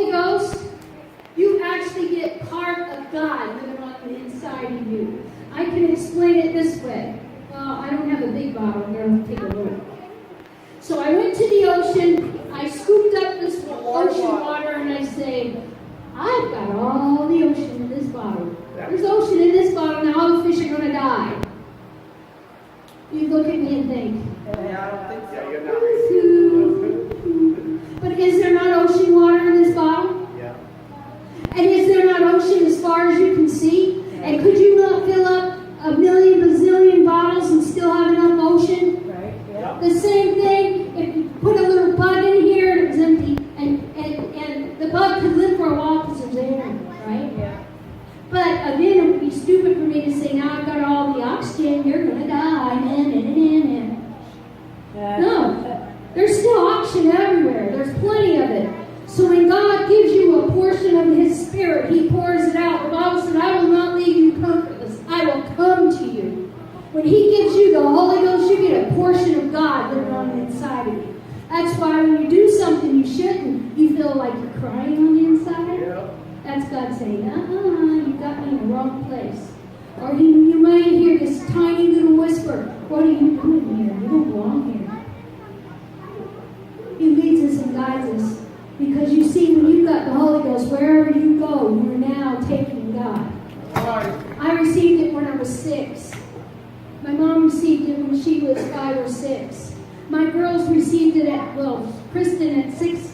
Holy Ghost, you actually get part of God living on the inside of you. I can explain it this way. Well, I don't have a big bottle. I'm going to take a little. So I went to the ocean. I scooped up this ocean water, and I say, I've got all the ocean in this bottle. There's ocean in this bottle, and all the fish are going to die. You look at me and think, I don't think so. But is there not ocean water in this bottle? Yeah. And is there not ocean as far as you can see? And could you not fill up a million bazillion bottles and still have enough ocean? Right. Yeah. The same thing, if you put a little bug in here and it was empty, and the bug could live for a while because there's air in it, right? Yeah. But again, it would be stupid for me to say, now I've got all the oxygen, you're going to die. No, there's still oxygen everywhere. There's plenty of it. So when God gives you a portion of His Spirit, He pours it out. The Bible said, I will not leave you comfortless. I will come to you. When He gives you the Holy Ghost, you get a portion of God living on the inside of you. That's why when you do something you shouldn't, you feel like you're crying on the inside. Yeah. That's God saying, you got me in the wrong place. Or you might hear this tiny little whisper, what are you doing here? You don't belong here. He leads us and guides us. Because you see, when you've got the Holy Ghost, wherever you go, you're now taking God. Right. I received it when I was 6. My mom received it when she was 5 or 6. My girls received it Kristen at 6.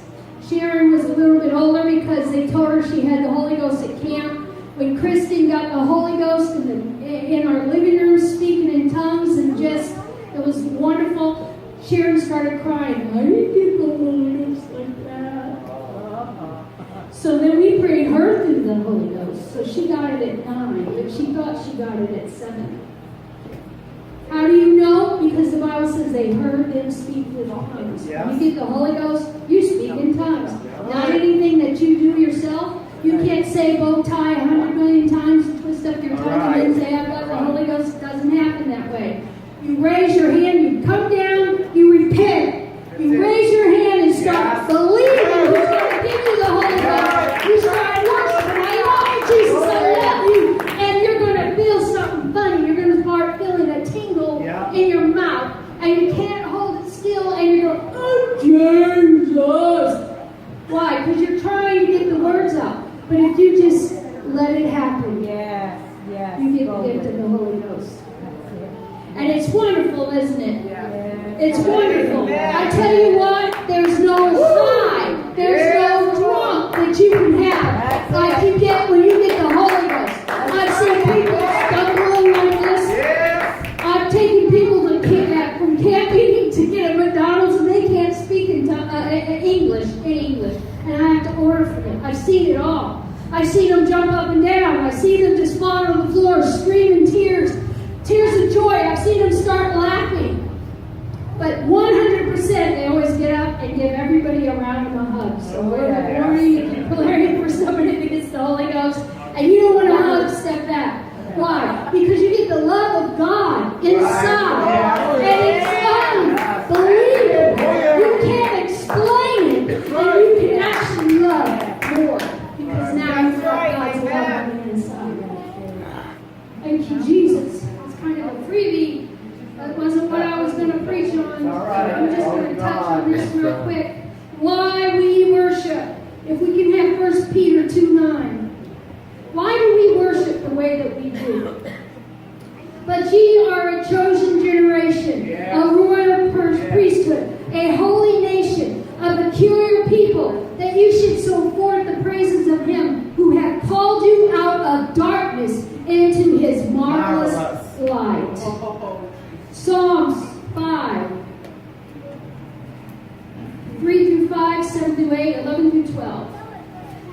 Sharon was a little bit older because they told her she had the Holy Ghost at camp. When Kristen got the Holy Ghost in our living room speaking in tongues, and just, it was wonderful, Sharon started crying. I didn't get the Holy Ghost like that. So then we prayed her through the Holy Ghost. So she got it at 9, but she thought she got it at 7. How do you know? Because the Bible says they heard them speak with tongues. Yeah. When you get the Holy Ghost, you speak in tongues. Not anything that you do yourself. You can't say bow tie 100 million times and twist up your tongue and then say, I've got the Holy Ghost. It doesn't happen that way. You raise your hand, you come down, you repent. You raise your hand and start believing He's going to give you the Holy Ghost. You start worshiping. I love you, Jesus. I love you. And you're going to feel something funny. You're going to start feeling a tingle in your mouth. And you can't hold it still. And you're going, oh, Jesus. Why? Because you're trying to get the words out. But if you just let it happen, you get the gift of the Holy Ghost. And it's wonderful, isn't it? It's wonderful. I tell you what, there's no high, there's no drunk that you can have like you get when you get the Holy Ghost. I've seen people stumbling like this. I've taken people from camping to get at McDonald's and they can't speak in English. And I have to order for them. I've seen it all. I've seen them jump up and down. I've seen them just fall on the floor screaming tears of joy. I've seen them start laughing. But 100% they always get up and give everybody around them a hug. So whenever you're declaring for somebody that gets the Holy Ghost and you don't want to hug, step back. Why? Because you get the love of God inside. And it's unbelievable. You can't explain it. And you can actually love more. Because now you've got God's love on the inside. Thank you, Jesus. It's kind of a freebie. That wasn't what I was going to preach on. I'm just going to touch on this real quick. Why we worship. If we can have 1 Peter 2:9. Why do we worship the way that we do? But ye are a chosen generation, a royal priesthood, a holy nation, a peculiar people, that you should show forth the praises of Him who hath called you out of darkness into His marvelous light. Psalms 5, 3-5, 7-8, 11-12.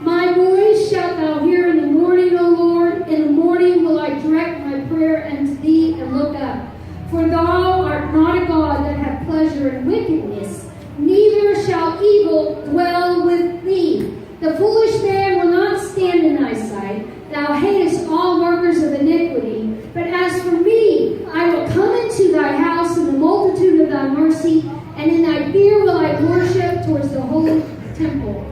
My voice shalt thou hear in the morning, O Lord. In the morning will I direct my prayer unto thee and look up. For thou art not a God that hath pleasure in wickedness, neither shall evil dwell with thee. The foolish man will not stand in thy sight. Thou hatest all workers of iniquity. But as for me, I will come into thy house in the multitude of thy mercy, and in thy fear will I worship towards the holy temple.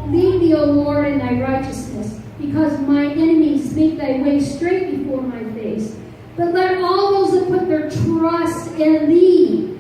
Lead me, O O Lord, in thy righteousness, because my enemies make thy way straight before my face. But let all those that put their trust in thee,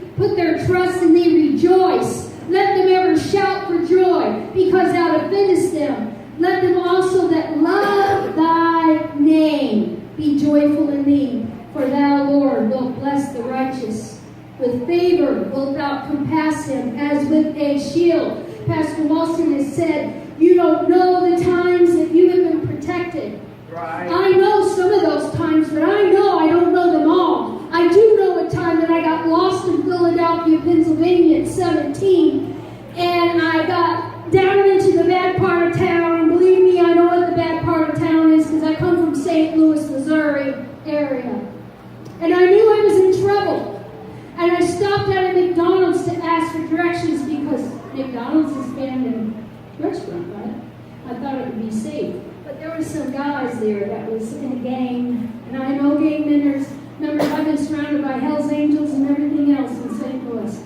rejoice. Let them ever shout for joy, because thou defendest them. Let them also that love thy name be joyful in thee. For thou, Lord, wilt bless the righteous. With favor wilt thou compass him as with a shield. Pastor Wilson has said, you don't know the times that you have been protected. Right. I know some of those times, but I know I don't know them all. I do know a time that I got lost in Philadelphia, Pennsylvania at 17, and I got down into the bad part of town, and believe me, I know what the bad part of town is because I come from St. Louis, Missouri area. And I knew I was in trouble. And I stopped at a McDonald's to ask for directions because McDonald's is banned in restaurant, right? I thought it would be safe. But there were some guys there that was in a gang. And I know gang members. I've been surrounded by Hell's Angels and everything else in St. Louis.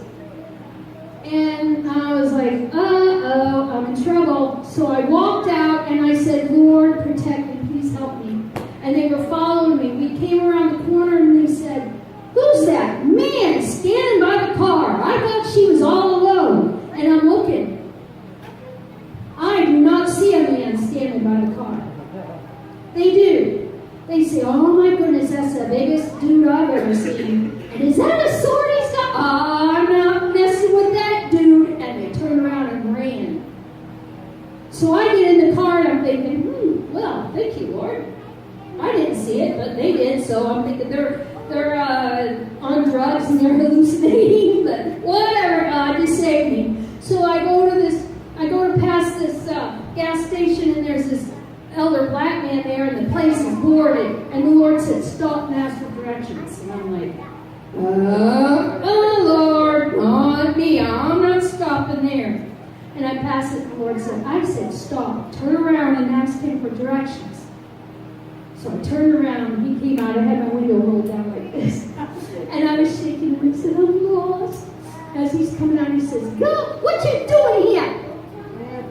And I was like, uh-oh, I'm in trouble. So I walked out and I said, Lord, protect me, please help me. And they were following me. We came around the corner and they said, who's that man standing by the car? I thought she was all alone. And I'm looking. I do not see a man standing by the car. They do. They say, oh my goodness, that's the biggest dude I've ever seen. And is that a sword he's got? Oh, I'm not messing with that dude. And they turned around and ran. So I get in the car and I'm thinking, well, thank you, Lord. I didn't see it, but they did, so I'm thinking they're on drugs and they're hallucinating, but whatever, God just saved me. So I go to pass this gas station, and there's this elder black man there, and the place is boarded, and the Lord said, stop and ask for directions. And I'm like, oh Lord, not me, I'm not stopping there. And I passed it, and the Lord said, I said stop, turn around and ask him for directions. So I turned around and he came out. I had my window rolled down like this. And I was shaking and I said, I'm lost. As he's coming out, he says, girl, what you doing here?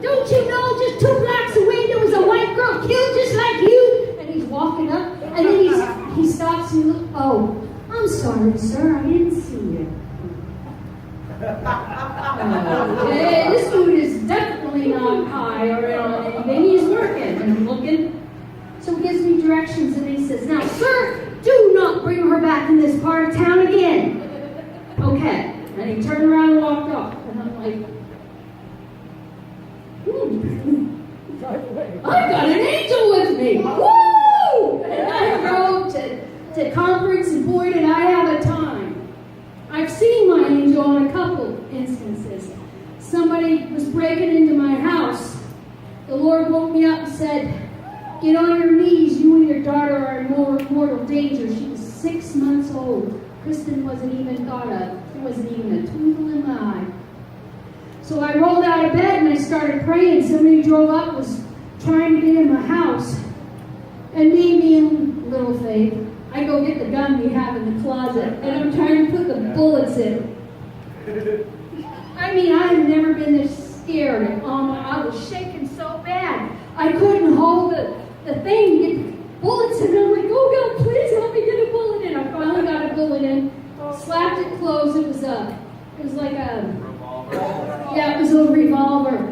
Don't you know just 2 blocks away there was a white girl killed just like you? And he's walking up and then he stops and looks, oh, I'm sorry, sir, I didn't see you. Okay, this dude is definitely not high or on anything. He's working and I'm looking. So he gives me directions and he says, now, sir, do not bring her back in this part of town again. Okay. And he turned around and walked off. And I'm like, I got an angel with me. Woo! And I drove to conference, and boy, did I have a time. I've seen my angel on a couple instances. Somebody was breaking into my house. The Lord woke me up and said, get on your knees, you and your daughter are in mortal danger. She was 6 months old. Kristen wasn't even thought of. There wasn't even a twinkle in my eye. So I rolled out of bed and I started praying. Somebody drove up, was trying to get in my house. And me being little faith, I go get the gun we have in the closet and I'm trying to put the bullets in. I mean, I've never been this scared. I was shaking so bad. I couldn't hold the thing to get the bullets in. I'm like, oh God, please help me get a bullet in. I finally got a bullet in, slapped it closed. It was like a revolver. Yeah, it was a revolver.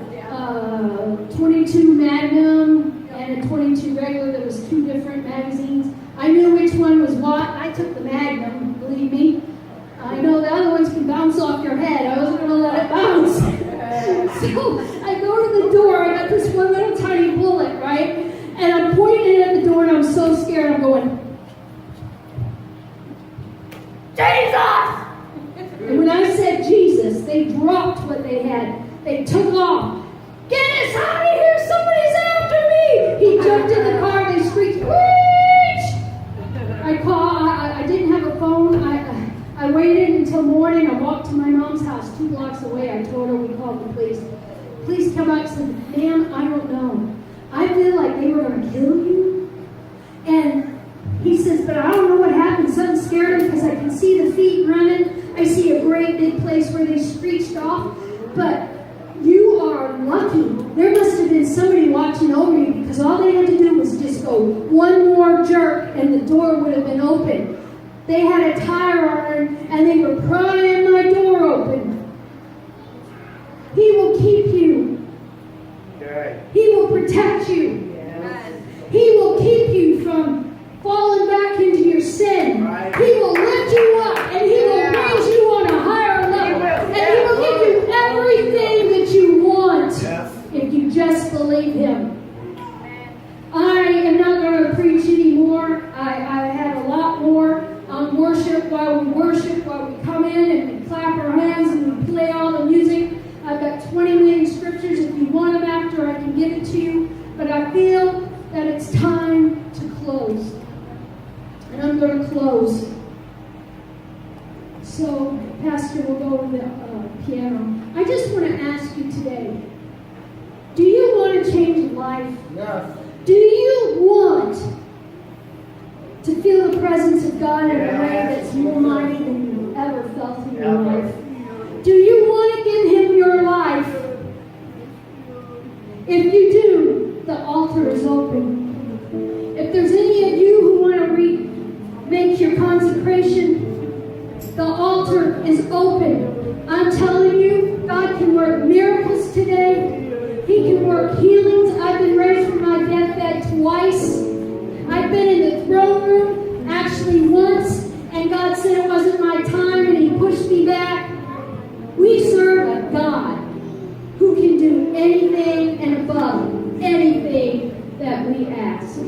22 Magnum and a 22 regular. There was 2 different magazines. I knew which one was what. I took the Magnum, believe me. I know the other ones can bounce off your head. I wasn't going to let it bounce. So I go to the door. I got this one little tiny bullet, right? And I'm pointing it at the door, and I'm so scared. I'm going, Jesus! And when I said Jesus, they dropped what they had. They took off. Get us out of here! Somebody's after me! He jumped in the car. They screeched, Witch! I didn't have a phone. I waited until morning. I walked to my mom's house 2 blocks away. I told her we called the police. Police come out and said, ma'am, I don't know. I feel like they were going to kill you. And he says, but I don't know what happened. Something scared me because I can see the feet running. I see a great big place where they screeched off. But you are lucky. There must have been somebody one more jerk and the door would have been open. They had a tire iron and they were prying my door open. He will keep you. Okay. He will protect you. Yes. He will keep you from falling back into your sin. Right. He will lift you up and He will raise you on a higher level. And He will give you everything that you want if you just believe Him. I am not going to preach anymore. I had a lot more on worship while we come in and we clap our hands and we play all the music. I've got 20 million scriptures. If you want them after, I can give it to you. But I feel that it's time to close. And I'm going to close. So, Pastor will go to the piano. I just want to ask you today, do you want to change life? Yes. Do you want to feel the presence of God in a way that's more mighty than you've ever felt in your life? Do you want to give Him your life? If you do, the altar is open. If there's any of you who want to make your consecration, the altar is open. I'm telling you, God can work miracles today. He can work healings. I've been raised from my deathbed twice. I've been in the throne room actually once, and God said it wasn't my time, and He pushed me back. We serve a God who can do anything and above anything that we ask.